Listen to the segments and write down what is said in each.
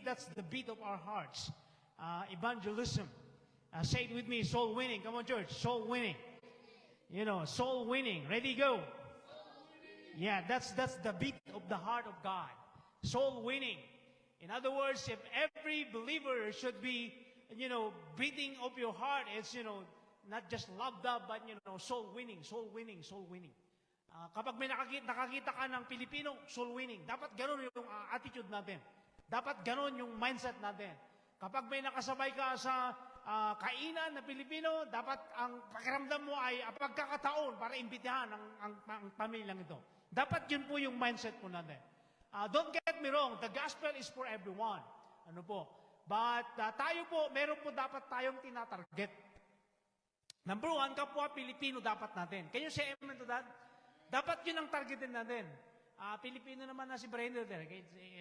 that's the beat of our hearts. Evangelism. Say it with me, soul winning. Come on, church, soul winning. You know, soul winning. Ready, go. Yeah, that's the beat of the heart of God. Soul winning. In other words, if every believer should be, beating of your heart, it's, not just loved up, but, soul winning, soul winning, soul winning. Kapag may nakakita ka ng Pilipino, soul winning. Dapat ganun yung attitude natin. Dapat ganun yung mindset natin. Kapag may nakasabay ka sa kainan na Pilipino, dapat ang pakiramdam mo ay pagkakataon para imbitahan ang pamilyang ito. Dapat yun po yung mindset po natin. Don't get me wrong, the gospel is for everyone. Ano po? But tayo po, meron po dapat tayong tinatarget. Number one, kapwa Pilipino dapat natin. Can you say amen to that? Dapat yun ang targetin natin. Pilipino naman na si Brendan.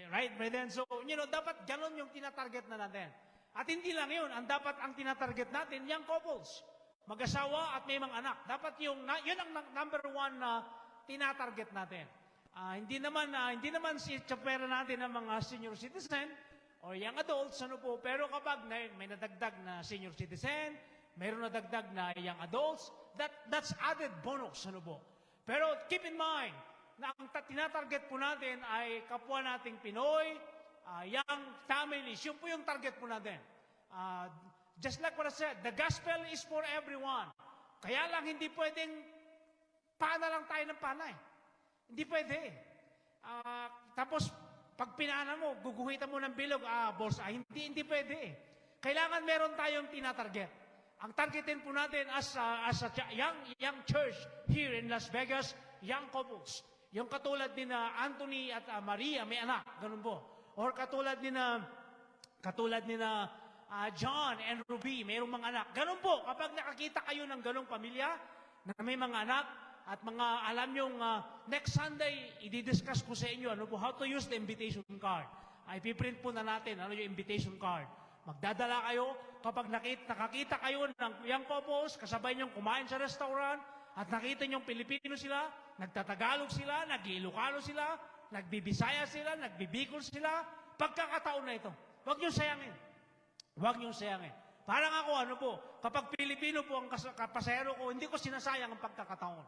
Right, Brendan? So, dapat ganon yung tinatarget na natin. At hindi lang yun, ang tinatarget natin, young couples. Mag-asawa at may mga anak. Dapat yun ang number one na tinatarget natin. Hindi naman si tsapera natin ng mga senior citizen or young adults, pero kapag may nadagdag na senior citizen, mayroon nadagdag na young adults, that's added bonus, Pero keep in mind, na ang tinatarget po natin ay kapwa nating Pinoy, young families, yun po yung target po natin. Just like what I said, the gospel is for everyone. Kaya lang hindi pwedeng pana lang tayo ng pana eh. Hindi pwede. Tapos, pag pinana mo, guguhitan mo ng bilog, boss, hindi pwede eh. Kailangan meron tayong tinatarget. Ang targetin po natin as a young church here in Las Vegas, young couples. Yung katulad ni na Anthony at Maria, may anak, ganun po. Or katulad ni na John and Ruby, mayroong mga anak. Ganun po, kapag nakakita kayo ng ganung pamilya na may mga anak at mga alam yung next Sunday, i-discuss ko sa inyo how to use the invitation card. Ipiprint po na natin yung invitation card. Magdadala kayo kapag nakakita kayo ng young couples, kasabay niyong kumain sa restaurant, at nakita niyong Pilipino sila, nagtatagalog sila, nag-Ilocano sila, nagbibisaya sila, nagbibicol sila, pagkakataon na ito. Huwag niyong sayangin. Huwag niyong sayangin. Parang ako, kapag Pilipino po ang kapasahero ko, hindi ko sinasayang ang pagkakataon.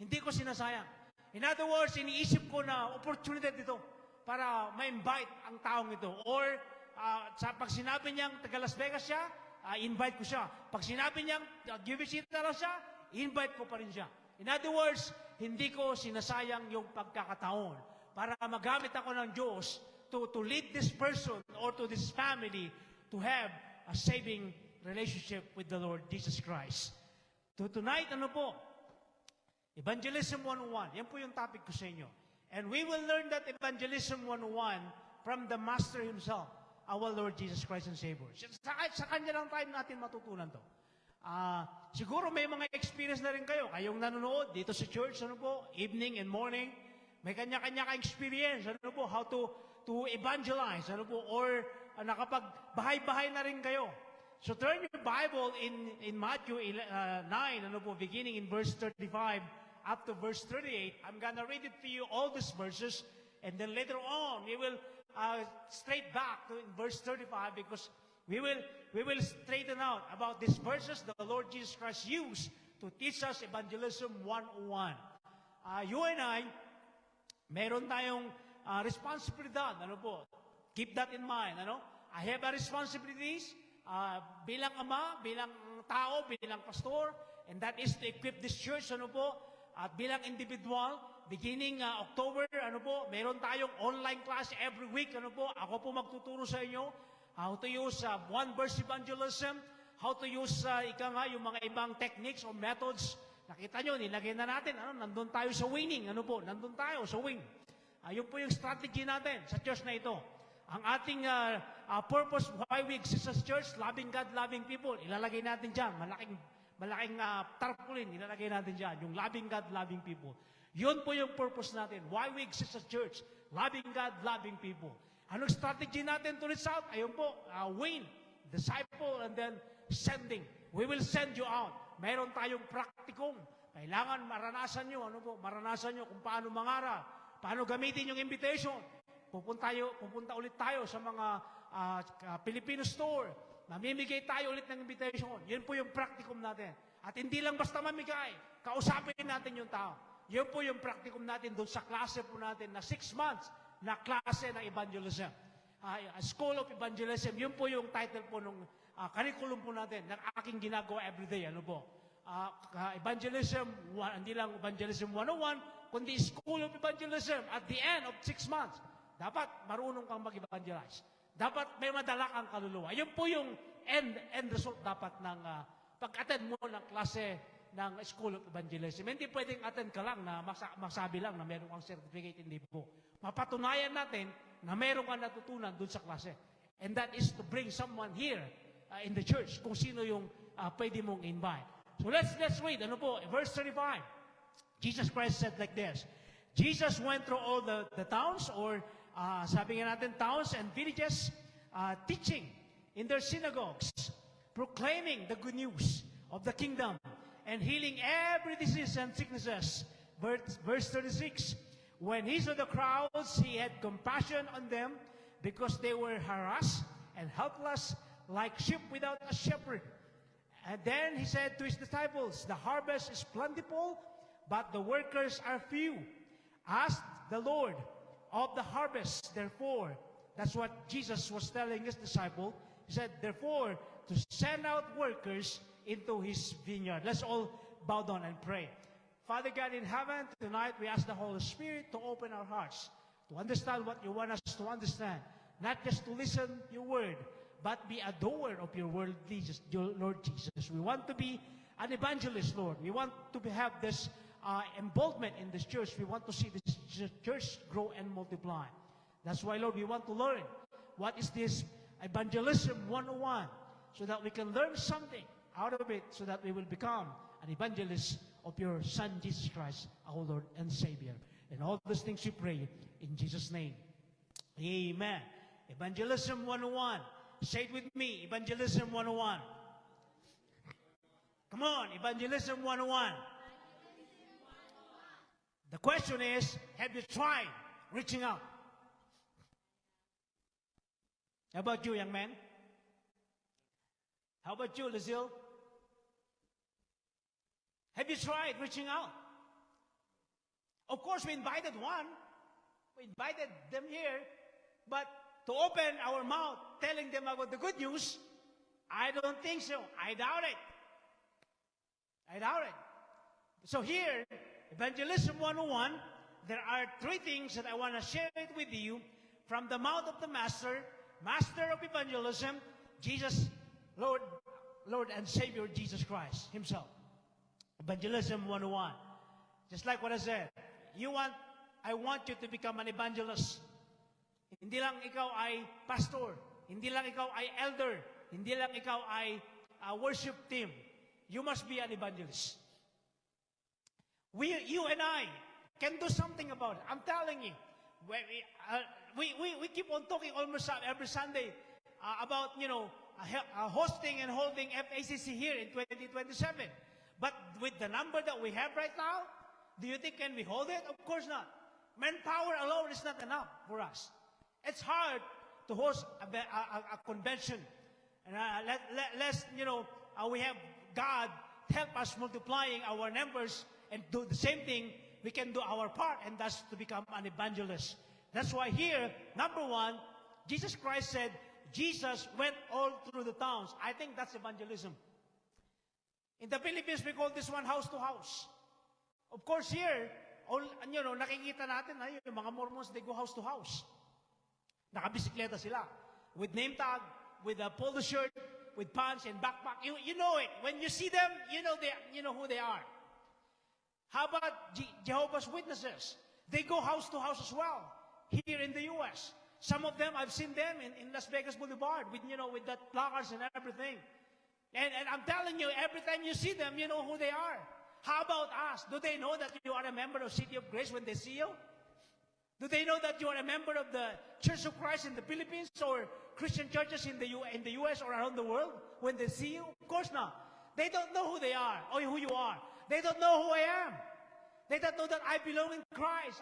Hindi ko sinasayang. In other words, iniisip ko na opportunity dito para ma-invite ang taong ito. Or, pag sinabi niyang taga Las Vegas siya, invite ko siya. Pag sinabi niyang give-visita lang siya, invite ko pa rin siya. In other words, hindi ko sinasayang yung pagkakataon para magamit ako ng Diyos to lead this person or to this family to have a saving relationship with the Lord Jesus Christ. Tonight, Evangelism 101. Yan po yung topic ko sa inyo. And we will learn that Evangelism 101 from the Master Himself, our Lord Jesus Christ and Savior. Sa Kanya lang tayo natin matutunan to. Siguro may mga experience na rin kayo. Kayong nanonood dito sa church, evening and morning. May kanya-kanya ka-experience, how to evangelize, or nakapag-bahay-bahay na rin kayo. So turn your Bible in Matthew 9, beginning in verse 35 up to verse 38. I'm gonna read it for you, all these verses, and then later on, we will straight back to verse 35 because we will straighten out about these verses the Lord Jesus Christ used to teach us Evangelism 101. You and I, meron tayong responsibilidad, Keep that in mind, I have a responsibilities bilang ama, bilang tao, bilang pastor, and that is to equip this church, at bilang individual, beginning October, meron tayong online class every week, Ako po magtuturo sa inyo how to use one verse evangelism, how to use yung mga ibang techniques or methods. Nakita nyo, nilagay na natin, nandun tayo sa winning, nandun tayo sa win. Yun po yung strategy natin sa church na ito. Ang ating purpose, why we exist as church, loving God, loving people, ilalagay natin dyan, malaking tarpaulin, ilalagay natin dyan, yung loving God, loving people. Yun po yung purpose natin, why we exist as church, loving God, loving people. Anong strategy natin to reach out? Ayun po, win, disciple, and then sending. We will send you out. Mayroon tayong praktikong. Kailangan maranasan nyo, maranasan nyo kung paano mangarap, paano gamitin yung invitation. Pupunta ulit tayo sa mga Filipino store. Mamimigay tayo ulit ng invitation. Yun po yung practicum natin. At hindi lang basta mamigay, kausapin natin yung tao. Yun po yung practicum natin doon sa klase po natin na 6 months na klase ng evangelism. School of Evangelism, yun po yung title po ng curriculum po natin na aking ginagawa everyday. Ano po? Evangelism, hindi lang Evangelism 101, kundi School of Evangelism. At the end of 6 months, dapat marunong kang mag-evangelize. Dapat may madala kang kaluluwa. Yun po yung end result dapat ng pag-attend mo ng klase ng School of Evangelism. Hindi pwedeng attend ka lang na masabi lang na meron kang certificate, hindi po. Mapatunayan natin na meron kang natutunan dun sa klase. And that is to bring someone here in the church kung sino yung pwede mong invite. So let's read. Ano po? Verse 35. Jesus Christ said like this. Jesus went through all the towns or sabi nga natin towns and villages teaching in their synagogues, proclaiming the good news of the kingdom and healing every disease and sicknesses. Verse 36. When he saw the crowds, he had compassion on them because they were harassed and helpless like sheep without a shepherd. And then he said to his disciples, the harvest is plentiful, but the workers are few. Ask the Lord of the harvest, therefore. That's what Jesus was telling his disciple. He said, therefore, to send out workers into his vineyard. Let's all bow down and pray. Father God in heaven, tonight we ask the Holy Spirit to open our hearts, to understand what you want us to understand. Not just to listen your word, but be a doer of your word, Lord Jesus. We want to be an evangelist, Lord. We want to have this involvement in this church. We want to see this church grow and multiply. That's why, Lord, we want to learn what is this evangelism 101, so that we can learn something out of it, so that we will become an evangelist of your Son, Jesus Christ, our Lord and Savior. And all those things we pray in Jesus' name. Amen. Evangelism 101. Say it with me, Evangelism 101. Come on, Evangelism 101. The question is, have you tried reaching out? How about you, young man? How about you, Lazille? Have you tried reaching out? Of course, we invited one. We invited them here. But to open our mouth, telling them about the good news, I don't think so. I doubt it. I doubt it. So here, Evangelism 101, there are 3 things that I want to share it with you from the mouth of the Master of Evangelism, Jesus, Lord and Savior Jesus Christ Himself. Evangelism 101. Just like what I said, I want you to become an evangelist. Hindi lang ikaw ay pastor, hindi lang ikaw ay elder, hindi lang ikaw ay worship team. You must be an evangelist. You and I can do something about it. I'm telling you. We keep on talking almost every Sunday about, hosting and holding FACC here in 2027. But with the number that we have right now, do you think can we hold it? Of course not. Manpower alone is not enough for us. It's hard to host a convention. And we have God help us multiplying our numbers and do the same thing. We can do our part, and that's to become an evangelist. That's why here, number 1, Jesus Christ said, Jesus went all through the towns. I think that's evangelism. In the Philippines, we call this one house to house. Of course, here, nakikita natin na yung mga Mormons, they go house to house. Nakabisikleta sila. With name tag, with a polo shirt, with pants and backpack. You know it. When you see them, you know who they are. How about Jehovah's Witnesses? They go house to house as well, here in the U.S. Some of them, I've seen them in Las Vegas Boulevard with that placards and everything. And I'm telling you, every time you see them, you know who they are. How about us? Do they know that you are a member of City of Grace when they see you? Do they know that you are a member of the Church of Christ in the Philippines or Christian churches in the U.S. or around the world when they see you? Of course not. They don't know who they are or who you are. They don't know who I am. They don't know that I belong in Christ.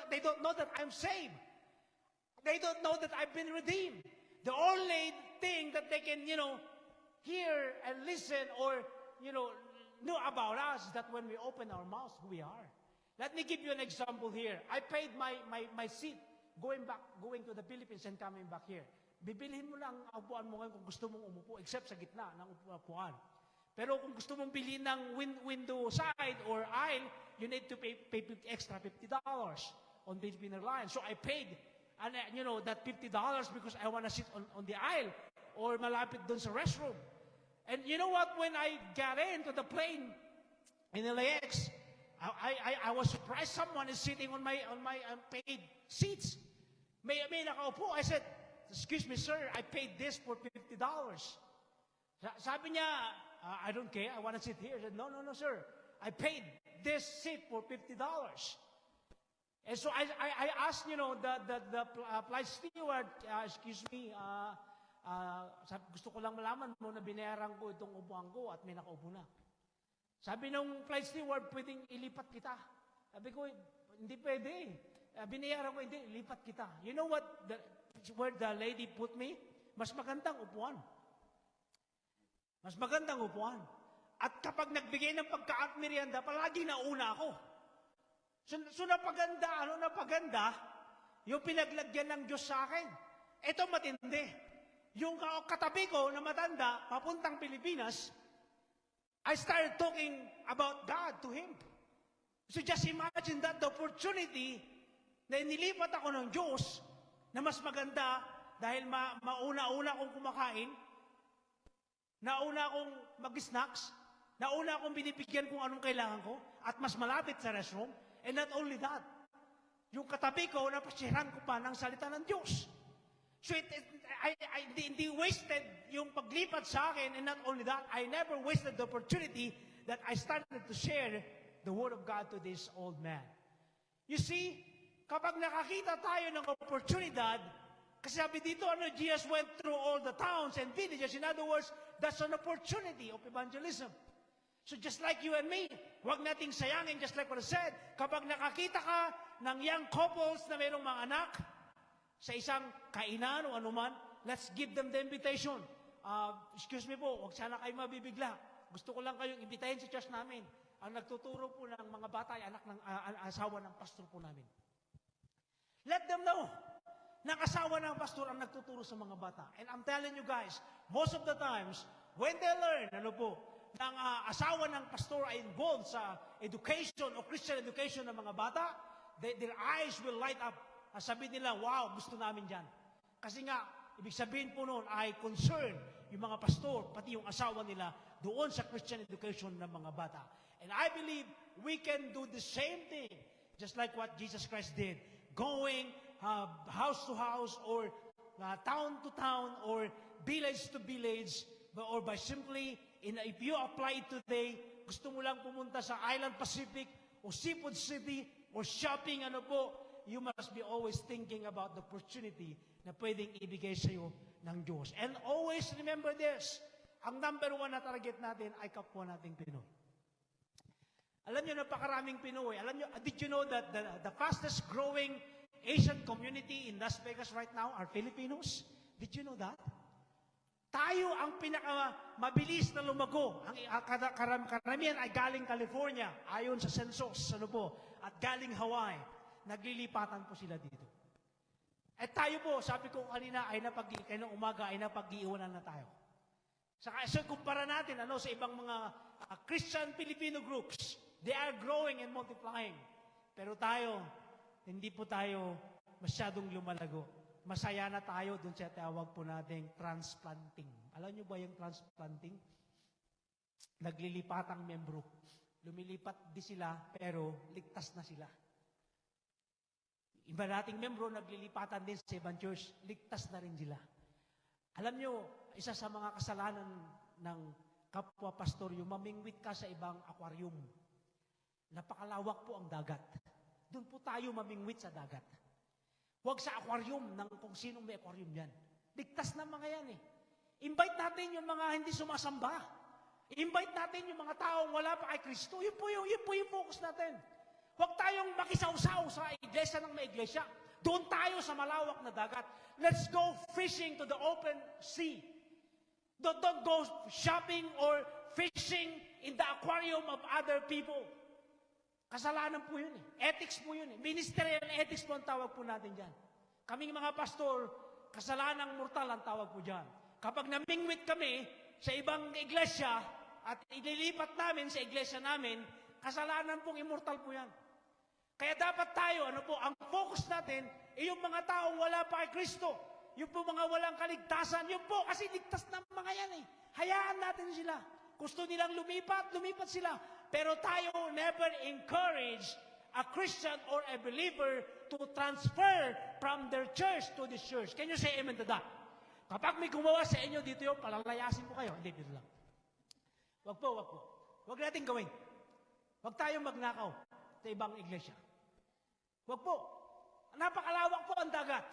They don't know that I'm saved. They don't know that I've been redeemed. The only thing that they can, hear and listen or, know about us is that when we open our mouths, who we are. Let me give you an example here. I paid my seat going to the Philippines and coming back here. Bibilihin mo lang ang upuan mo ngayon kung gusto mong umupo, except sa gitna ng upuan. Pero kung gusto mong bilhin ng window side or aisle, you need to pay extra $50 on Philippine Airlines. So I paid, and that $50 because I want to sit on the aisle or malapit dun sa restroom. And you know what? When I got into the plane in LAX, I was surprised someone is sitting on my paid seats. May nakaupo. I said, "Excuse me, sir, I paid this for $50. Sabi niya, I don't care. I want to sit here. I said, no, sir. I paid this seat for $50. And so I asked, the flight steward, excuse me, gusto ko lang malaman mo na binayaran ko itong upuan ko at may nakaupo na. Sabi nung flight steward, pwedeng ilipat kita. Sabi ko, hindi pwede. Binayaran ko, hindi, ilipat kita. You know what? Where the lady put me? Mas magandang upuan. Mas magandang upuan. At kapag nagbigay ng pagka at merienda, palagi nauna ako. So napaganda, yung pinaglagyan ng Diyos sa akin. Ito matindi. Yung katabi ko na matanda, papuntang Pilipinas, I started talking about God to him. So just imagine that the opportunity na inilipat ako ng Diyos na mas maganda dahil mauna-una akong kumakain, nauna akong mag-snacks, nauna akong binibigyan kung anong kailangan ko, at mas malapit sa restroom. And not only that, yung katabi ko, napasyahan ko pa ng salita ng Diyos. So hindi wasted yung paglipat sa akin, and not only that, I never wasted the opportunity that I started to share the Word of God to this old man. You see, kapag nakakita tayo ng oportunidad, kasi sabi dito, Jesus went through all the towns and villages. In other words, that's an opportunity of evangelism. So just like you and me, huwag nating sayangin, just like what I said, kapag nakakita ka ng young couples na mayroong mga anak sa isang kainan o anuman, let's give them the invitation. Excuse me po, huwag sana kayo mabibigla. Gusto ko lang kayong imbitahin sa church namin. Ang nagtuturo po ng mga bata ay anak ng asawa ng pastor po namin. Let them know na asawa ng pastor ang nagtuturo sa mga bata. And I'm telling you guys, most of the times, when they learn, ng asawa ng pastor ay involved sa education o Christian education ng mga bata, their eyes will light up. Sabi nila, wow, gusto namin dyan. Kasi nga, ibig sabihin po noon ay concern yung mga pastor, pati yung asawa nila, doon sa Christian education ng mga bata. And I believe we can do the same thing, just like what Jesus Christ did, going house to house or town to town or village to village, or by simply, if you apply it today, gusto mo lang pumunta sa Island Pacific o Seafood City or shopping, you must be always thinking about the opportunity na pwedeng ibigay sa iyo ng Diyos. And always remember this, ang number one na target natin ay kapwa nating Pinoy. Alam niyo, napakaraming Pinoy. Alam niyo, did you know that the fastest growing Asian community in Las Vegas right now are Filipinos? Did you know that? Tayo ang pinakamabilis na lumago. Ang karamihan ay galing California, ayon sa census, at galing Hawaii. Naglilipatan po sila dito. At tayo po, sabi ko kanina, kanina umaga ay napag-iiwanan na tayo. So kumpara natin sa ibang mga Christian Filipino groups, they are growing and multiplying. Pero tayo, hindi po tayo masyadong lumalago. Masaya na tayo dun sa tawag po nating transplanting. Alam niyo ba yung transplanting? Naglilipatang membro. Lumilipat di sila, pero ligtas na sila. Iba nating membro, naglilipatan din sa ibang church, ligtas na rin sila. Alam niyo, isa sa mga kasalanan ng kapwa pastor, yung mamingwit ka sa ibang aquarium. Napakalawak po ang dagat. Doon po tayo mamingwit sa dagat. Huwag sa aquarium ng kung sinong may aquarium yan. Ligtas na mga yan eh. Invite natin yung mga hindi sumasamba. Invite natin yung mga taong wala pa kay Kristo. Yun po yung focus natin. Huwag tayong makisaw-saw sa iglesia ng may iglesia. Doon tayo sa malawak na dagat. Let's go fishing to the open sea. Don't go shopping or fishing in the aquarium of other people. Kasalanan po yun eh. Ethics po yun eh. Ministerial ethics po ang tawag po natin dyan. Kaming mga pastor, kasalanang mortal ang tawag po dyan. Kapag namingwit kami sa ibang iglesia at ililipat namin sa iglesia namin, kasalanan pong immortal po yan. Kaya dapat tayo, ang focus natin, yung mga taong wala pa kay Kristo. Yung po mga walang kaligtasan. Yung po, kasi ligtas na mga yan eh. Hayaan natin sila. Gusto nilang lumipat sila. Pero tayo never encourage a Christian or a believer to transfer from their church to this church. Can you say amen to that? Kapag may gumawa sa inyo dito yung palalayasin po kayo. Hindi, dito lang. Wag po. Wag natin gawin. Wag tayong magnakaw sa ibang iglesia. Wag po. Napakalawak po ang dagat.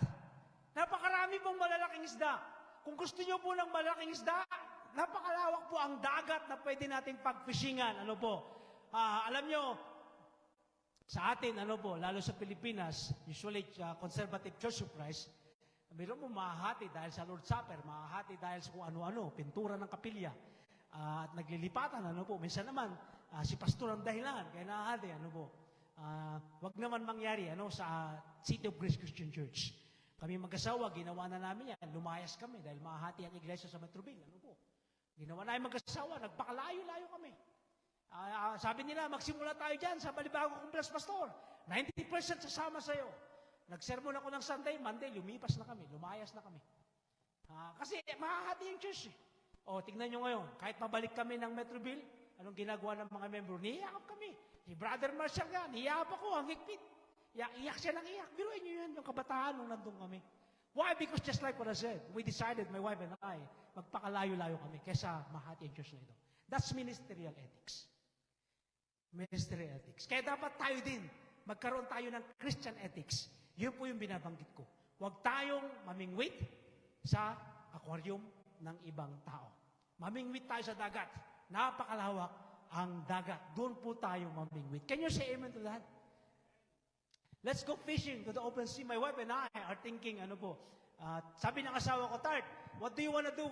Napakarami pong malalaking isda. Kung gusto nyo po ng malalaking isda, napakalawak po ang dagat na pwede nating pag-fishingan. Alam nyo, sa atin, lalo sa Pilipinas, usually Conservative Church of Christ, mayroon mo mahahati dahil sa Lord's Supper, mahahati dahil sa kung ano-ano, pintura ng kapilya, at naglilipatan, minsan naman, si pastor ang dahilan, kaya nahahati, wag naman mangyari, sa City of Grace Christian Church. Kami mag-asawa, ginawa na namin yan, lumayas kami dahil mahahati ang iglesia sa Metroville, Ginawa namin mag-asawa, nagpakalayo-layo kami. Sabi nila, magsimula tayo dyan sa Balibago Complex, Pastor. 90% sasama sa'yo. Nagsermon ako ng Sunday, Monday, lumipas na kami, lumayas na kami. Kasi mahahati yung church eh. Tignan nyo ngayon, kahit pabalik kami ng Metroville, anong ginagawa ng mga membro? Niyakap kami. Si Brother Marshall nga, niyakap ako, ang higpit. Iyak siya ng iyak. Biruin nyo yun, yung kabataan nung nandun kami. Why? Because just like what I said, we decided, my wife and I, magpakalayo-layo kami kesa mahati ang church na ito. That's ministerial ethics. Ministerial ethics. Kaya dapat tayo din, magkaroon tayo ng Christian ethics. Yun po yung binabanggit ko. Huwag tayong mamingwit sa aquarium ng ibang tao. Mamingwit tayo sa dagat. Napakalawak ang dagat. Doon po tayo mamingwit. Can you say amen to that? Let's go fishing to the open sea. My wife and I are thinking, sabi ng asawa ko, Tart, what do you want to do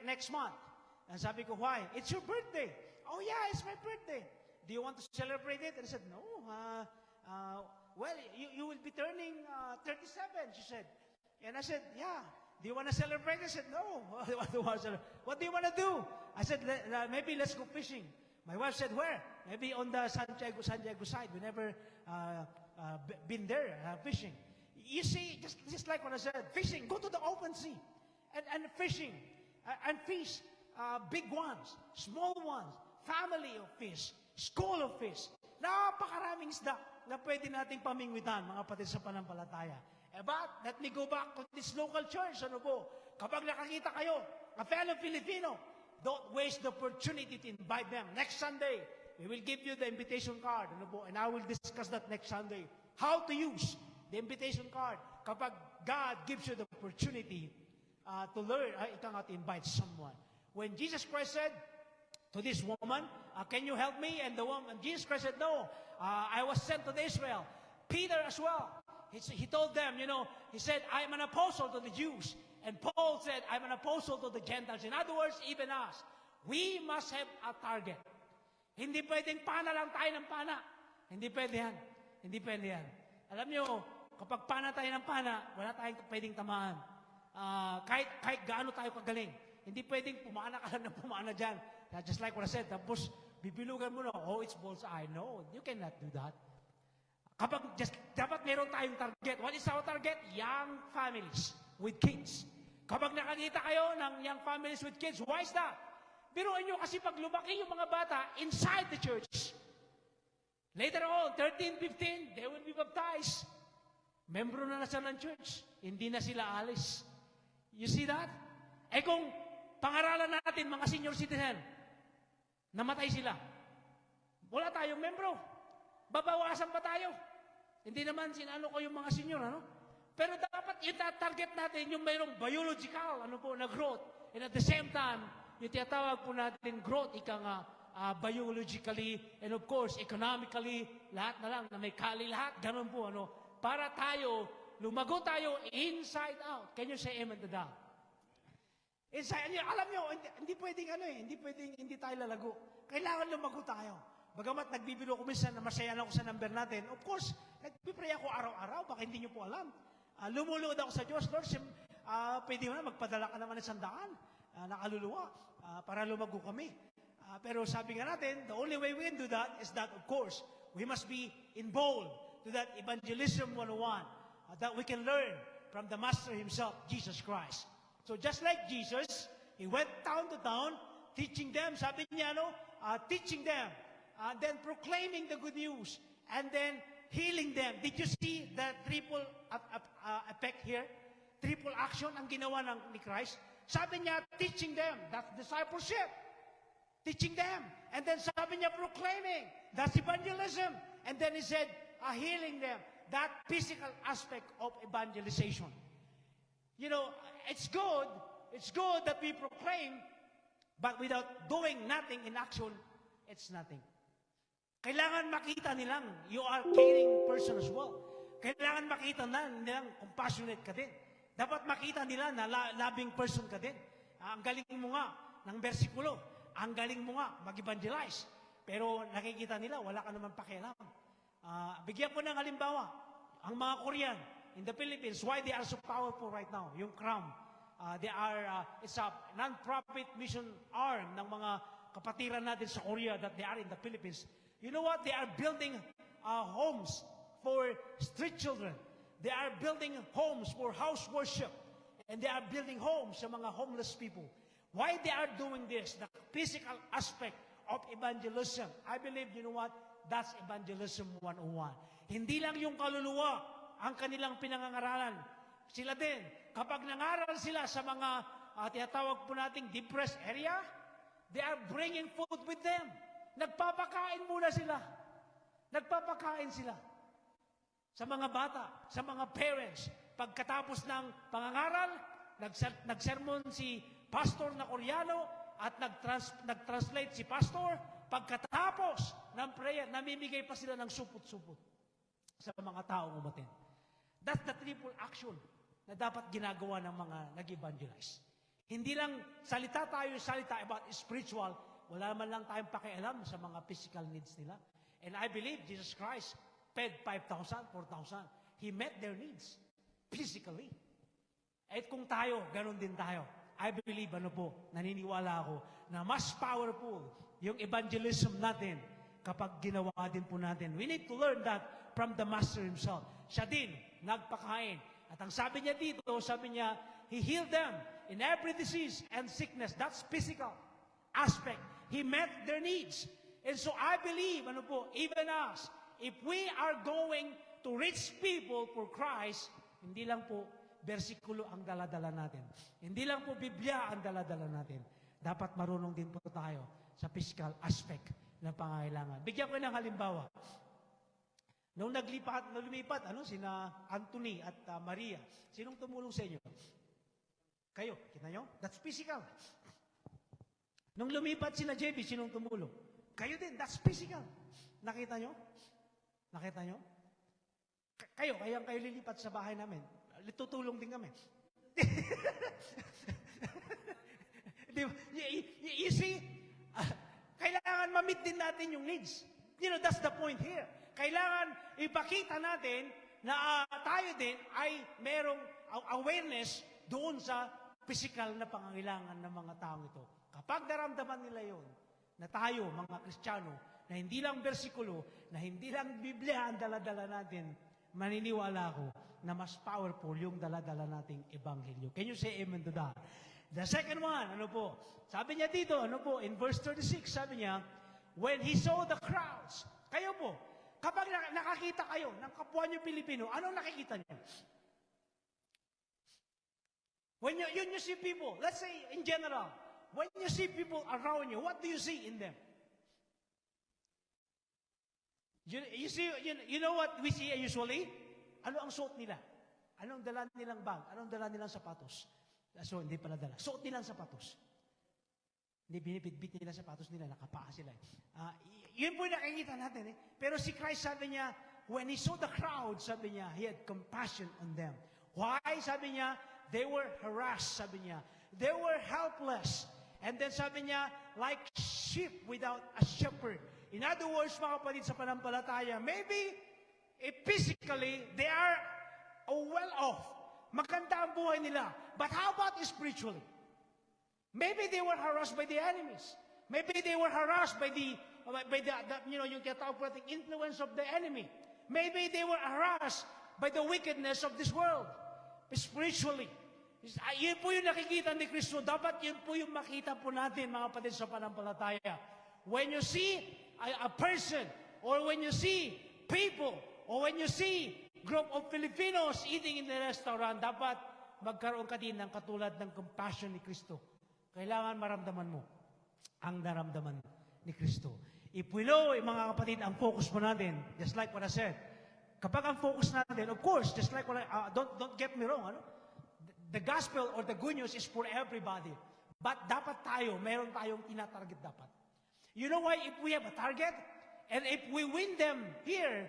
next month? And sabi ko, why? It's your birthday. Oh yeah, it's my birthday. Do you want to celebrate it? And I said, no. Well, you will be turning 37, she said. And I said, yeah. Do you want to celebrate? I said, no. What do you want to do? I said, maybe let's go fishing. My wife said, where? Maybe on the Santiago side. We never been there fishing. You see, just like what I said, fishing. Go to the open sea and fishing. And fish. Big ones, small ones, family of fish, school of fish. Napakaraming isda na pwede nating pamingwitan, mga kapatid sa panampalataya. But, let me go back to this local church. Kapag nakakita kayo, a fellow Filipino, don't waste the opportunity to invite them. Next Sunday, we will give you the invitation card. And I will discuss that next Sunday. How to use the invitation card kapag God gives you the opportunity to learn, to invite someone. When Jesus Christ said to this woman, can you help me? And the woman, Jesus Christ said, no, I was sent to Israel. Peter as well. He told them, he said, I am an apostle to the Jews. And Paul said, I'm an apostle to the Gentiles. In other words, even us, we must have a target. Hindi pwedeng pana lang tayo ng pana. Hindi pwede yan. Hindi pwede yan. Alam nyo, kapag pana tayo ng pana, wala tayong pwedeng tamaan. Kahit gaano tayo kagaling. Hindi pwedeng pumana ka lang ng pumana dyan. Just like what I said, tapos bibilugan mo na, it's bullseye. No, you cannot do that. Dapat meron tayong target. What is our target? Young families with kids. Kapag nakakita kayo ng young families with kids, why is that? Biruin nyo kasi pag lumaki yung mga bata inside the church. Later on, 13, 15, they will be baptized. Membro na sila ng church. Hindi na sila alis. You see that? Kung pangaralan natin mga senior citizen, namatay sila. Wala tayong membro. Babawasan pa tayo. Hindi naman sinano ko yung mga senior, Pero dapat ita-target natin yung mayroong biological, na growth. And at the same time, yung tinatawag po natin growth, biologically, and of course, economically, lahat na lang, na may kali lahat, ganun po, para tayo, lumago tayo inside out. Can you say amen to that? Inside, alam nyo, hindi pwedeng hindi tayo lalago. Kailangan lumago tayo. Bagamat nagbibiro ko minsan na masaya na ako sa number natin, of course, nagpipray ako araw-araw, baka hindi nyo po alam. Lumulod ako sa Diyos, Lord, pwede mo na, magpadala ka naman ng 100 na kaluluwa para lumago kami. Pero sabi nga natin, the only way we can do that is that, of course, we must be involved to that evangelism 101 that we can learn from the Master himself, Jesus Christ. So just like Jesus, he went town to town, teaching them, sabi niya, teaching them, then proclaiming the good news, and then healing them. Did you see the triple effect here? Triple action ang ginawa ni Christ. Sabi niya, teaching them, that's discipleship. Teaching them. And then sabi niya, proclaiming, that's evangelism. And then he said, healing them, that physical aspect of evangelization. You know, it's good that we proclaim, but without doing nothing in action, it's nothing. Kailangan makita nilang you are caring person as well. Kailangan makita nilang compassionate ka din. Dapat makita nila na loving person ka din. Ang galing mo nga ng bersikulo. Ang galing mo nga mag-evangelize. Pero nakikita nila, wala ka naman pakialam. Bigyan ko ng halimbawa, ang mga Korean in the Philippines, why they are so powerful right now? Yung CRAM. It's a non-profit mission arm ng mga kapatiran natin sa Korea that they are in the Philippines. You know what? They are building homes for street children. They are building homes for house worship. And they are building homes sa mga homeless people. Why they are doing this? The physical aspect of evangelism. I believe, you know what? That's evangelism 101. Hindi lang yung kaluluwa ang kanilang pinangangaralan. Sila din, kapag nangaral sila sa mga tinatawag po nating depressed area, they are bringing food with them. Nagpapakain muna sila. Nagpapakain sila. Sa mga bata, sa mga parents, pagkatapos ng pangangaral, nagsermon si pastor na Koreano at nag-translate si pastor. Pagkatapos ng prayer, namimigay pa sila ng supot-supot sa mga taong umatin. That's the triple action na dapat ginagawa ng mga nag-evangelize. Hindi lang salita about spiritual, wala man lang tayong pakialam sa mga physical needs nila. And I believe Jesus Christ fed 5,000, 4,000. He met their needs physically. At kung tayo, ganun din tayo. I believe, naniniwala ako na mas powerful yung evangelism natin kapag ginawa din po natin. We need to learn that from the Master himself. Siya din, nagpakain. At ang sabi niya dito, He healed them in every disease and sickness. That's physical aspect. He met their needs. And so I believe, even us, if we are going to reach people for Christ, hindi lang po bersikulo ang daladala natin. Hindi lang po Biblia ang daladala natin. Dapat marunong din po tayo sa physical aspect ng pangangailangan. Bigyan ko ng halimbawa. Nung lumipat, sina Anthony at Maria, sinong tumulong sa inyo? Kayo, kita nyo? That's physical. Nung lumipat sina JB, sinong tumulong? Kayo din, that's physical. Nakita nyo? Nakita nyo? Kayo lilipat sa bahay namin. Tutulong din kami. You see, kailangan ma-meet din natin yung needs. That's the point here. Kailangan ipakita natin na tayo din ay merong awareness doon sa physical na pangangailangan ng mga taong ito. Kapag naramdaman nila yon, na tayo, mga Kristiyano, na hindi lang bersikulo, na hindi lang Biblia ang daladala natin, maniniwala ako na mas powerful yung daladala nating ebanghelyo. Can you say amen to that? The second one, sabi niya dito, in verse 36, sabi niya, when he saw the crowds, kayo po, kapag nakakita kayo ng kapwa niyo Pilipino, anong nakikita niyo? When you see people, let's say in general, when you see people around you, what do you see in them? You see, you know what we see usually? Ano ang suot nila? Anong dala nilang bag? Anong dala nilang sapatos? So, hindi pala dala. Suot nilang sapatos. Hindi binibitbit nila sapatos nila, nakapaa sila. Yun po yung nakikita natin. Pero si Christ sabi niya, when he saw the crowd, sabi niya, he had compassion on them. Why? Sabi niya, they were harassed, sabi niya. They were helpless. And then sabi niya, like sheep without a shepherd. In other words, mga kapatid sa panampalataya, maybe physically, they are well off. Maganda ang buhay nila. But how about spiritually? Maybe they were harassed by the enemies. Maybe they were harassed by the yung tinatawag po nating influence of the enemy. Maybe they were harassed by the wickedness of this world. Spiritually. Yun po yung nakikita ni Kristo. Dapat yun po yung makita po natin, mga kapatid sa panampalataya. When you see a person, or when you see people, or when you see group of Filipinos eating in the restaurant, dapat magkaroon ka din ng katulad ng compassion ni Kristo. Kailangan maramdaman mo ang naramdaman ni Kristo. If we know, mga kapatid, ang focus mo natin, just like what I said, kapag ang focus natin, of course, just like what don't get me wrong, the gospel or the good news is for everybody. But dapat tayo, meron tayong tinatarget dapat. You know why? If we have a target, and if we win them here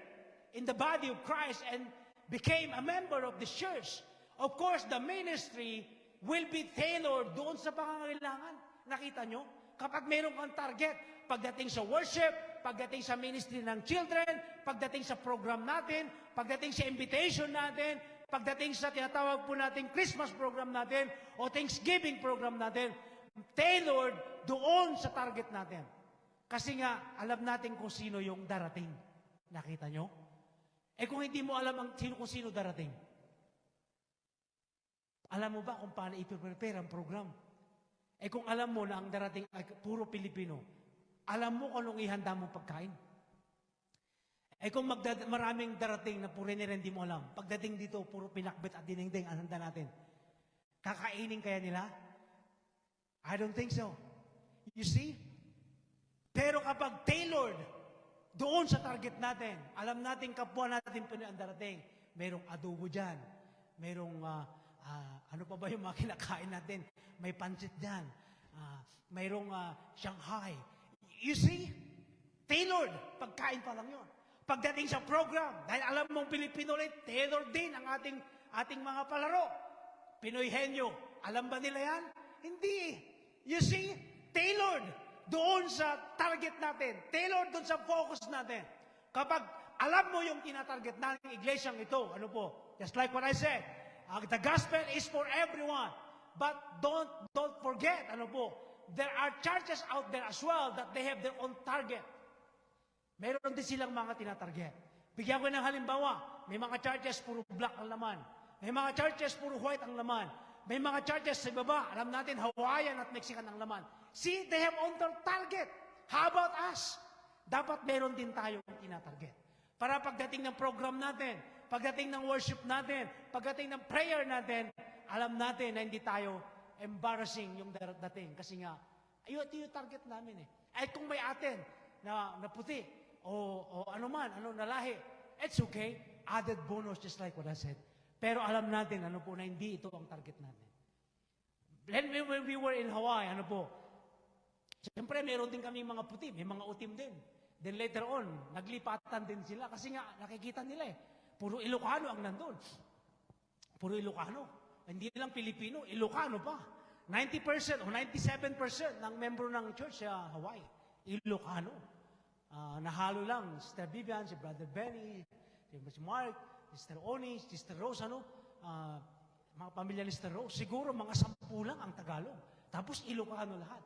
in the body of Christ and became a member of the church, of course, the ministry will be tailored doon sa pangangailangan. Nakita nyo? Kapag meron kang target, pagdating sa worship, pagdating sa ministry ng children, pagdating sa program natin, pagdating sa invitation natin, pagdating sa tinatawag po natin Christmas program natin o Thanksgiving program natin, tailored doon sa target natin. Kasi nga, alam natin kung sino yung darating. Nakita nyo? Eh kung hindi mo alam kung sino darating, alam mo ba kung paano i-prepare ang program? Eh kung alam mo na ang darating ay puro Pilipino, alam mo kung anong ihanda mo pagkain. Eh kung maraming darating na puro nila hindi mo alam, pagdating dito, puro pinakbit at dinengdeng ang handa natin. Kakainin kaya nila? I don't think so. You see? Pero kapag tailored doon sa target natin, alam natin kapwa natin Pinoy ang darating, merong adobo dyan, merong ano pa ba yung mga kinakain natin? May pancit dyan. Mayroong Shanghai. You see? Tailored. Pagkain pa lang yun. Pagdating sa program, dahil alam mong Pilipino ulit, tailored din ang ating mga palaro. Pinoy Henyo. Alam ba nila yan? Hindi. You see? Tailored doon sa target natin. Tailored doon sa focus natin. Kapag alam mo yung tinatarget natin iglesyang ito, ano po? Just like what I said, the gospel is for everyone. But don't forget, ano po, there are churches out there as well that they have their own target. Meron din silang mga tinatarget. Bigyan ko ng halimbawa, may mga churches puro black ang laman. May mga churches puro white ang laman. May mga churches sa baba, alam natin, Hawaiian at Mexican ang laman. See, they have on their target. How about us? Dapat meron din tayong tinatarget. Para pagdating ng program natin, pagdating ng worship natin, pagdating ng prayer natin, alam natin na hindi tayo embarrassing yung dating. Kasi nga, ito yung target namin eh. Ay kung may atin na puti, o ano man, na lahi, it's okay. Added bonus, just like what I said. Pero alam natin, ano po, na hindi ito ang target natin. When we were in Hawaii, ano po, siyempre meron din kami mga puti, may mga utim din. Then later on, naglipatan din sila kasi nga nakikita nila eh. Puro Ilocano ang nandun. Puro Ilocano. Hindi lang Pilipino, Ilocano pa. 90% o 97% ng membro ng church sa Hawaii, Ilocano. Nahalo lang, Sister Vivian, si Brother Benny, si Mark, Sister Oni, Sister Rose, mga pamilya ni Sister Rose. Siguro mga 10 lang ang Tagalog. Tapos Ilocano lahat.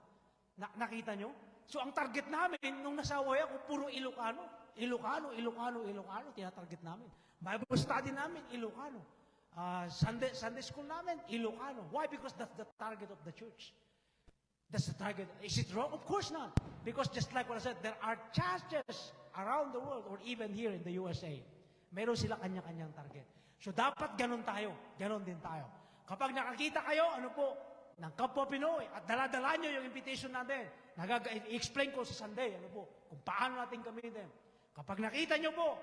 Nakita nyo? So ang target namin, nung nasa Hawaii ako, puro Ilocano. Ilocano, tinatarget namin. Bible study namin, Ilocano. Sunday school namin, Ilocano. Why? Because that's the target of the church. That's the target. Is it wrong? Of course not. Because just like what I said, there are churches around the world or even here in the USA. Meron sila kanya-kanyang target. So dapat ganun tayo. Ganun din tayo. Kapag nakakita kayo, ano po, ng kapwa Pinoy at dala-dala nyo yung invitation natin. I-explain ko sa Sunday, ano po, kung paano natin gamitin. Kapag nakita nyo po,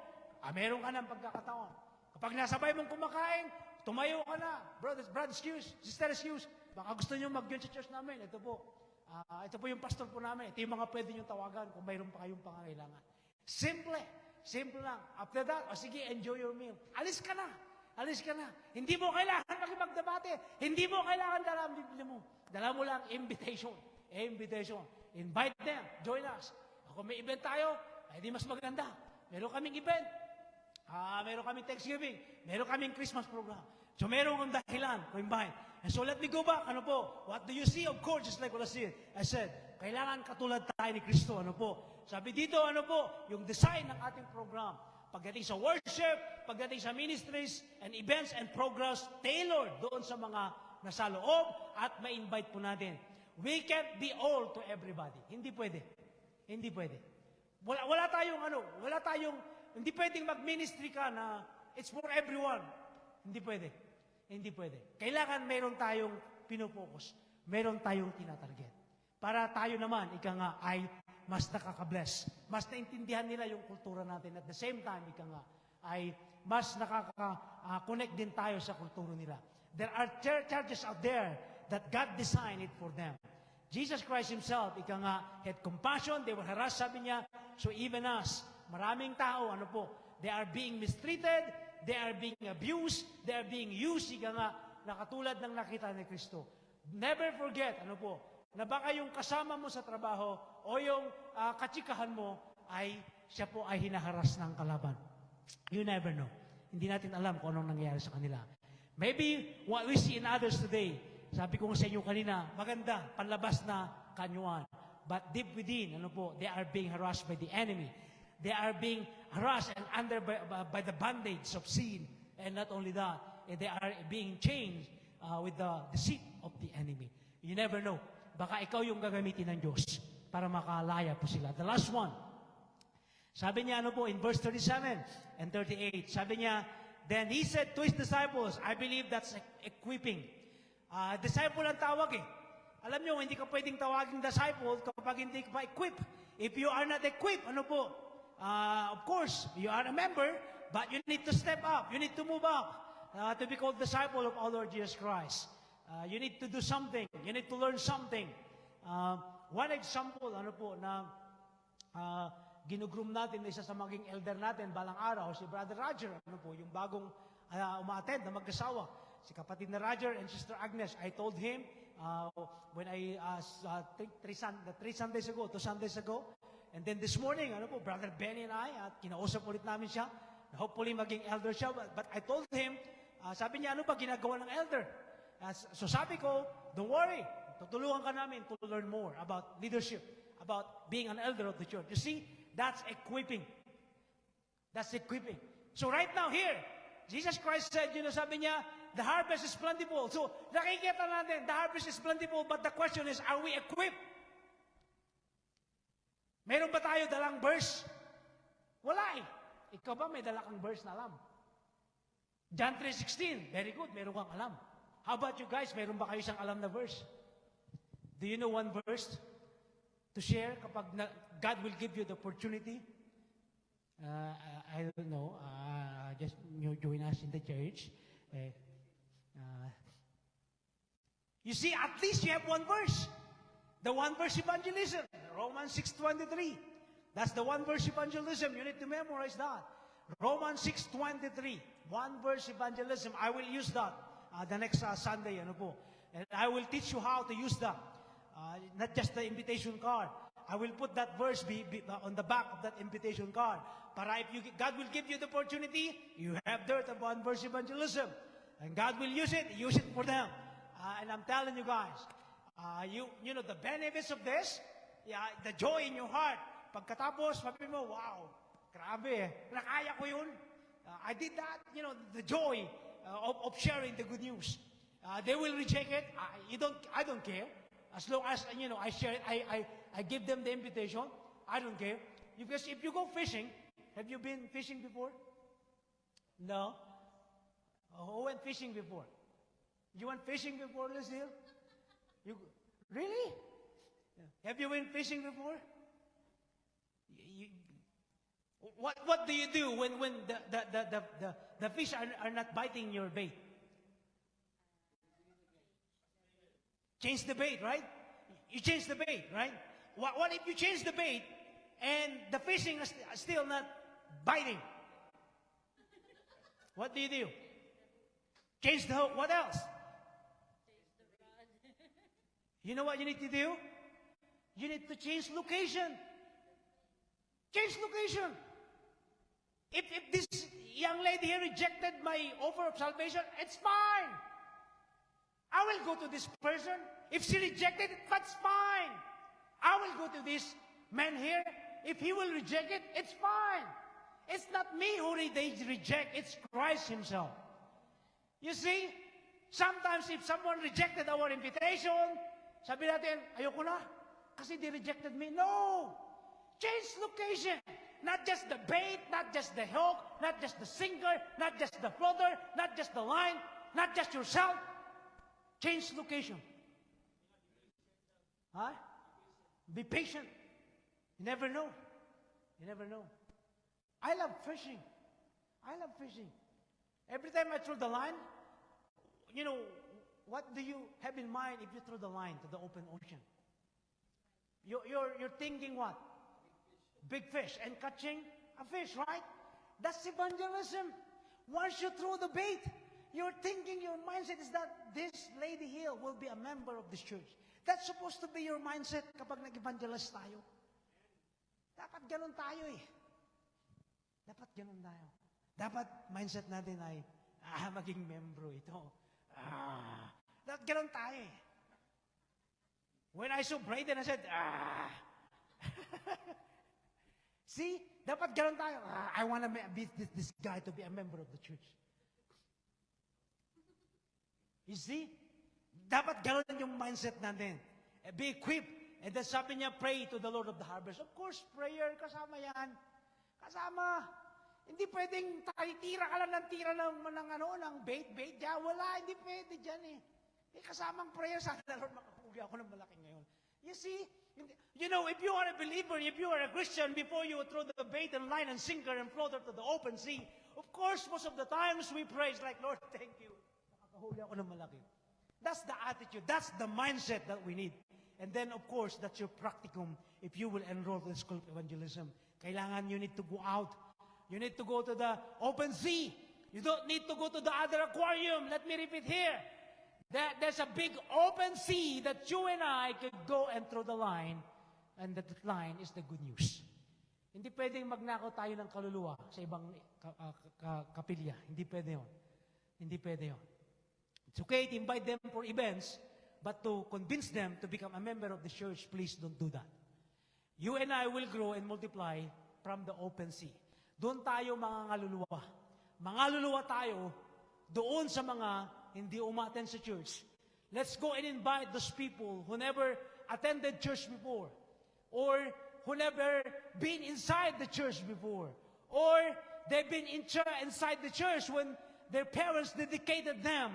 meron ka ng pagkakataon. Kapag nasabay mong kumakain, tumayo ka na. Brother, excuse, sister, excuse. Baka gusto nyo mag-join sa church namin. Ito po yung pastor po namin. Ito yung mga pwede nyo tawagan kung mayroon pa kayong pangangailangan. Simple. Simple lang. After that, o sige, enjoy your meal. Alis ka na. Alis ka na. Hindi mo kailangan makipagdebate. Hindi mo kailangan dala ang Biblia mo. Dala mo lang invitation. Invitation. Invite them. Join us. Kung may event tayo, ay di mas maganda. Meron kaming event. Meron kaming Thanksgiving. Meron kaming Christmas program. So meron kang dahilan to invite. And so let me go back. Ano po? What do you see? Of course, just like what I said, kailangan katulad tayo ni Kristo. Ano po? Sabi dito, ano po? Yung design ng ating program. Pagdating sa worship, pagdating sa ministries and events and programs, tailored doon sa mga nasa loob at ma-invite po natin. We can't be all to everybody. Hindi pwede. Hindi pwede. Wala tayong, hindi pwedeng mag-ministry ka na it's for everyone. Hindi pwede. Hindi pwede. Kailangan meron tayong pinupokus. Meron tayong tinatarget. Para tayo naman, ika nga, ay mas nakaka-bless. Mas naintindihan nila yung kultura natin. At the same time, ika nga, ay mas nakaka-connect din tayo sa kultura nila. There are churches out there that God designed it for them. Jesus Christ Himself, ika nga, had compassion, they were harassed, sabi niya, so even us, maraming tao, ano po, they are being mistreated, they are being abused, they are being used, ika nga, na katulad ng nakita ni Kristo. Never forget, ano po, na baka yung kasama mo sa trabaho o yung katsikahan mo ay siya po ay hinaharas ng kalaban. You never know. Hindi natin alam kung anong nangyayari sa kanila. Maybe what we see in others today, sabi ko sa inyo kanina, maganda, panlabas na kanyuan. But deep within, ano po, they are being harassed by the enemy. They are being harassed and under by the bondage of sin. And not only that, they are being changed with the deceit of the enemy. You never know. Baka ikaw yung gagamitin ng Diyos para makalaya po sila. The last one. Sabi niya, ano po, in verse 37 and 38, sabi niya, then He said to His disciples, I believe that's equipping. Disciple ang tawag eh. Alam niyo, hindi ka pwedeng tawaging disciple kapag hindi ka pa equip. If you are not equipped, ano po, of course, you are a member, but you need to step up. You need to move up to be called disciple of our Lord Jesus Christ. You need to do something. You need to learn something. One example, ano po, na ginugroom natin na isa sa maging elder natin balang araw, si Brother Roger, ano po, yung bagong umaattend na mag-asawa. Si kapatid na Roger and Sister Agnes, I told him, when I think 2 Sundays ago, and then this morning, ano po, Brother Benny and I, at kinausap ulit namin siya, hopefully maging elder siya, but I told him, sabi niya, ano ba ginagawa ng elder? So sabi ko, don't worry, tutulungan ka namin to learn more about leadership, about being an elder of the church. You see, that's equipping. That's equipping. So right now here, Jesus Christ said, sabi niya, the harvest is plentiful. So nakikita natin, the harvest is plentiful, but the question is, are we equipped? Meron ba tayo dalang verse? Wala eh. Ikaw ba may dala kang verse na alam? John 3:16, very good, meron kang alam. How about you guys? Meron ba kayo isang alam na verse? Do you know one verse to share kapag God will give you the opportunity? I don't know. Just join us in the church. You see, at least you have one verse. The one verse evangelism. Romans 6:23. That's the one verse evangelism. You need to memorize that. Romans 6:23. One verse evangelism. I will use that. The next Sunday, ano po. And I will teach you how to use that. Not just the invitation card. I will put that verse on the back of that invitation card. Para if God will give you the opportunity, you have there the one verse evangelism. And God will use it for them. And I'm telling you guys, you know the benefits of this, the joy in your heart. Pagkatapos, sabi mo, wow, grabe, nakaya ko yun. I did that, the joy of sharing the good news. They will reject it. I don't care. As long as I share it, I give them the invitation. I don't care. Because if you go fishing, have you been fishing before? No. Who went fishing before? You went fishing before, Lucille? Really? Have you been fishing before? What do you do when the fish are not biting your bait? Change the bait, right? You change the bait, right? What if you change the bait and the fishing is still not biting. What do? Change the hook. What else? You know what you need to do? You need to change location. Change location. If this young lady here rejected my offer of salvation, it's fine. I will go to this person. If she rejected it, that's fine. I will go to this man here. If he will reject it, it's fine. It's not me who they reject. It's Christ himself. You see, sometimes if someone rejected our invitation, sabi natin, ayoko na, kasi they rejected me. No! Change location. Not just the bait, not just the hook, not just the sinker, not just the floater, not just the line, not just yourself. Change location. Huh? Be patient. You never know. You never know. I love fishing. I love fishing. Every time I throw the line, you know, what do you have in mind if you throw the line to the open ocean? You're thinking what? Big fish and catching a fish, right? That's evangelism. Once you throw the bait, you're thinking, your mindset is that this lady here will be a member of this church. That's supposed to be your mindset kapag nag-evangelize tayo. Dapat ganun tayo eh. Dapat ganun tayo. Dapat mindset natin ay, maging membro ito. Dapat ganun tayo eh. When I saw Brayden, I said, See, dapat ganun tayo. I want to be this guy to be a member of the church. You see? Dapat ganun yung mindset natin. Be equipped. And then sabi niya, pray to the Lord of the harvest. Of course, prayer, kasama yan. Kasama. Hindi pwedeng tira ka lang ng tira ng bait. Diyan, wala, hindi pwede dyan eh. May kasamang prayer, sana Lord, makahuli ako ng malaki ngayon. You see? You know, if you are a believer, if you are a Christian, before you throw the bait and line and sinker and floater to the open sea, of course, most of the times we praise like, Lord, thank you. Nakakahuli ako ng malaki. That's the attitude. That's the mindset that we need. And then, of course, that's your practicum if you will enroll to the school of evangelism. Kailangan you need to go out. You need to go to the open sea. You don't need to go to the other aquarium. Let me repeat here. There's a big open sea that you and I could go and throw the line, and that line is the good news. Hindi pwedeng magnakaw tayo ng kaluluwa sa ibang kapilya. Hindi pwede yun. Hindi pwede yun. It's okay to invite them for events, but to convince them to become a member of the church, please don't do that. You and I will grow and multiply from the open sea. Doon tayo mga ngaluluwa. Mga luluwa tayo doon sa mga hindi umaten sa church. Let's go and invite those people who never attended church before, or who never been inside the church before, or they've been inside the church when their parents dedicated them,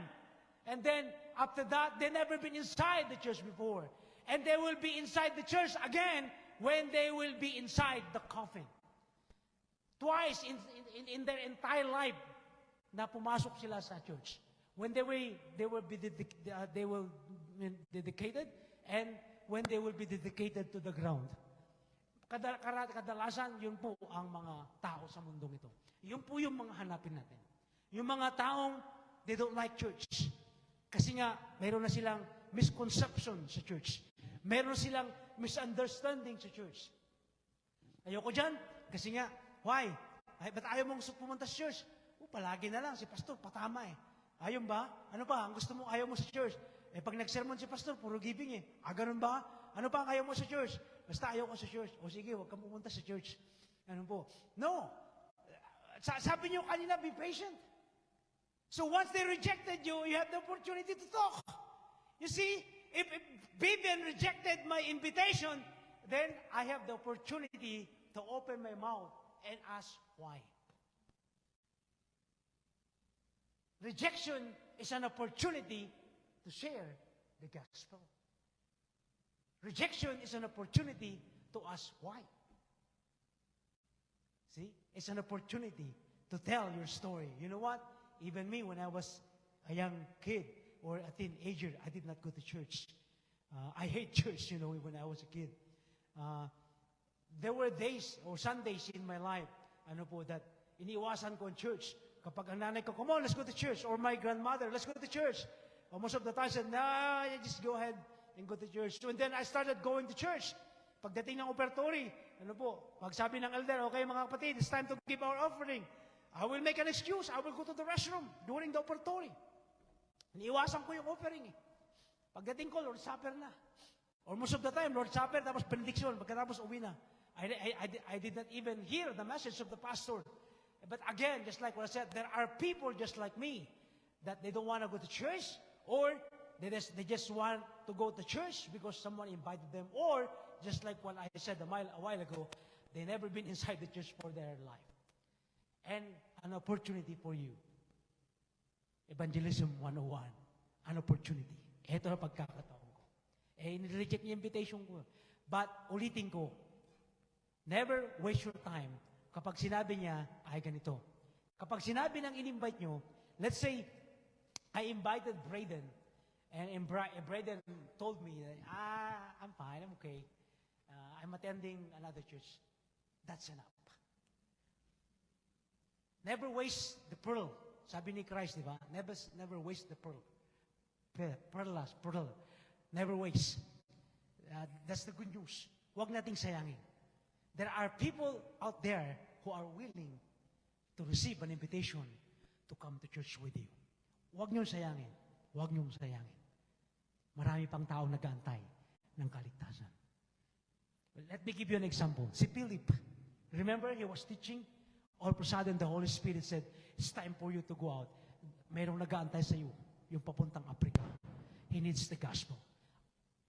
and then after that, they never been inside the church before, and they will be inside the church again when they will be inside the coffin. Twice in their entire life na pumasok sila sa church. When they will be dedicated, and when they will be dedicated to the ground. Kadalasan, yun po ang mga tao sa mundong ito. Yun po yung mga hanapin natin. Yung mga taong, they don't like church. Kasi nga, mayroon na silang misconception sa church. Mayroon silang misunderstanding sa church. Ayoko dyan, kasi nga, why? Ba't ayaw mong pumunta sa church? Palagi na lang, si pastor, patama eh. Ayaw ba? Ano ba? Ang gusto mo, ayaw mo sa church. Pag nag-sermon si pastor, puro giving eh. Ganun ba? Ano pa ang ayaw mo sa church? Basta ayaw ko sa church. O sige, huwag kang pumunta sa church. Ano po? No. Sabi niyo kanina, be patient. So once they rejected you, you have the opportunity to talk. You see, if Vivian rejected my invitation, then I have the opportunity to open my mouth and ask why. Rejection is an opportunity to share the gospel. Rejection is an opportunity to ask why. See? It's an opportunity to tell your story. You know what? Even me, when I was a young kid or a teenager, I did not go to church. I hate church, when I was a kid. There were days or Sundays in my life, that iniiwasan ko ang church. Kapag ang nanay ko, come on, let's go to church. Or my grandmother, let's go to church. Or most of the time, I said, nah, just go ahead and go to church. So, and then I started going to church. Pagdating ng operatory, pag sabi ng elder, okay mga kapatid, it's time to give our offering. I will make an excuse. I will go to the restroom during the operatory. Iniiwasan ko yung offering eh. Pagdating ko, Lord Supper na. Or most of the time, Lord Supper, tapos benediction, pagkatapos uwi na. I did not even hear the message of the pastor. But again, just like what I said, there are people just like me that they don't want to go to church, or they just want to go to church because someone invited them, or just like what I said a while ago, they never been inside the church for their life. And an opportunity for you. Evangelism 101. An opportunity. Ito na pagkakataon ko. Nireject niya invitation ko. But ulitin ko, never waste your time kapag sinabi niya, ay ganito. Kapag sinabi ng in-invite nyo, let's say, I invited Braden, and Braden told me, I'm fine, I'm okay. I'm attending another church. That's enough. Never waste the pearl. Sabi ni Christ, di ba? Never waste the pearl. Pearl. Never waste. That's the good news. Huwag nating sayangin. There are people out there who are willing to receive an invitation to come to church with you. Huwag niyong sayangin. Huwag niyong sayangin. Marami pang taong nag-aantay ng kaligtasan. Well, let me give you an example. Si Philip, remember he was teaching? All of a sudden, the Holy Spirit said, it's time for you to go out. Mayroong nag-aantay sa iyo, yung papuntang Africa. He needs the gospel.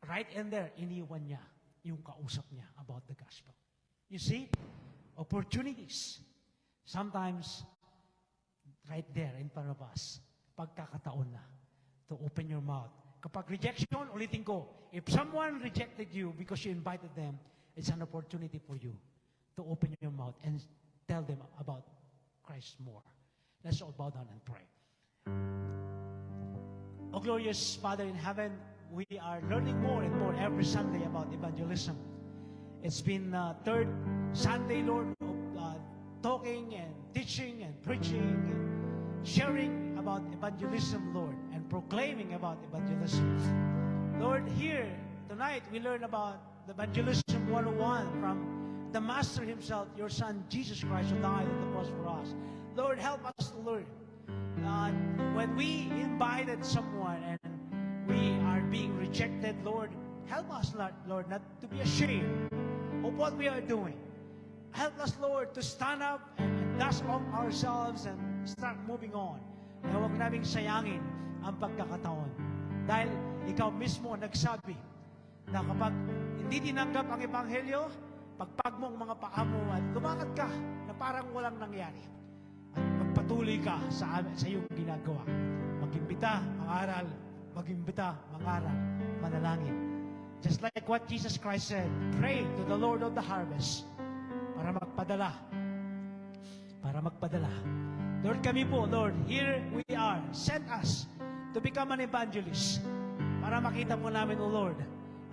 Right in there, iniwan niya yung kausap niya about the gospel. You see, opportunities. Sometimes, right there in front of us, pagkakataon na to open your mouth. Kapag rejection, ulitin ko, if someone rejected you because you invited them, it's an opportunity for you to open your mouth and tell them about Christ more. Let's all bow down and pray. Oh, glorious Father in heaven, we are learning more and more every Sunday about evangelism. It's been third Sunday, Lord, of talking and teaching and preaching and sharing about evangelism, Lord, and proclaiming about evangelism. Lord, here tonight we learn about the evangelism 101 from the Master himself, your Son, Jesus Christ, who died on the cross for us. Lord, help us to learn. When we invited someone and we are being rejected, Lord, help us, Lord, not to be ashamed of what we are doing. Help us, Lord, to stand up and dust off ourselves and start moving on. Na huwag naming sayangin ang pagkakataon. Dahil ikaw mismo nagsabi na kapag hindi tinanggap ang Ebanghelyo, pagpag mo ang mga paa mo at lumakad ka na parang walang nangyari. At magpatuloy ka sa iyong ginagawa. Mag-imbita, mangaral, mag-imbita, mangaral, manalangin. Just like what Jesus Christ said, pray to the Lord of the harvest para magpadala. Para magpadala. Lord, kami po, Lord, here we are. Send us to become an evangelist para makita po namin, O Lord,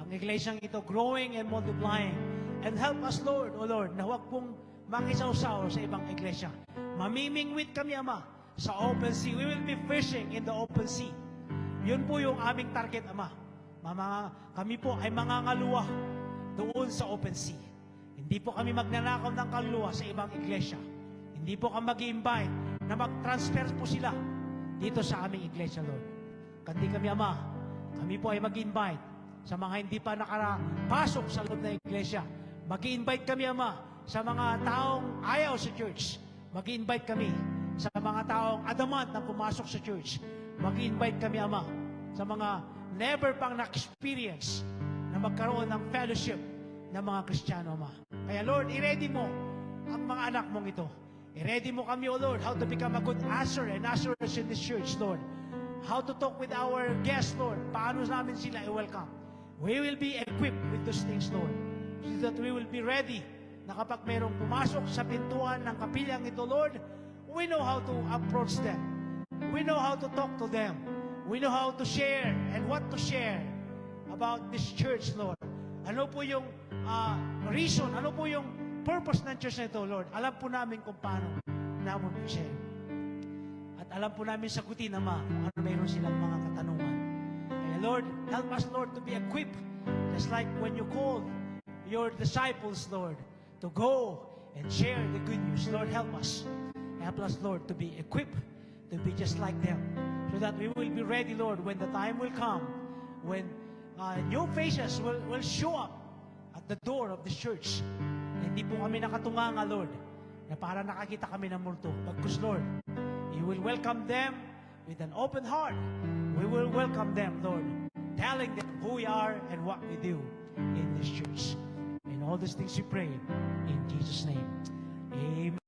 ang iglesyang ito growing and multiplying. And help us, Lord, O Lord, na huwag pong mangisaw-saw sa ibang iglesia. Mamimingwit kami, Ama, sa open sea. We will be fishing in the open sea. Yun po yung aming target, Ama. Kami po ay mangangaluwa doon sa open sea. Hindi po kami magnanakaw ng kaluluwa sa ibang iglesia. Hindi po kami mag-i-invite na mag-transfer po sila dito sa aming iglesia, Lord. Kandi kami, Ama, kami po ay mag-invite sa mga hindi pa nakarapasok sa loob ng iglesia. Mag-invite kami, Ama, sa mga taong ayaw sa church. Mag-invite kami sa mga taong adamant na pumasok sa church. Mag-invite kami, Ama, sa mga never pang na-experience na magkaroon ng fellowship ng mga Kristiyano, Ama. Kaya, Lord, i-ready mo ang mga anak mong ito. I-ready mo kami, O Lord, how to become a good usher and ushers in this church, Lord. How to talk with our guests, Lord. Paano namin sila i-welcome. We will be equipped with those things, Lord. So that we will be ready na kapag mayroong pumasok sa pintuan ng kapilyang ito, Lord, we know how to approach them. We know how to talk to them. We know how to share and what to share about this church, Lord. Ano po yung reason, ano po yung purpose ng church na ito, Lord, alam po namin kung paano namin i-share. At alam po namin sagutin, Ama, kung ano mayroon silang mga katanungan. Kaya Lord, help us, Lord, to be equipped. Just like when you called your disciples, Lord, to go and share the good news. Lord, help us. Help us, Lord, to be equipped, to be just like them. So that we will be ready, Lord, when the time will come, when new faces will show up at the door of the church. Hindi po kami nakatunganga, Lord, na para nakakita kami ng multo. Bagkus, Lord, you will welcome them with an open heart. We will welcome them, Lord, telling them who we are and what we do in this church. And all these things we pray in Jesus' name. Amen.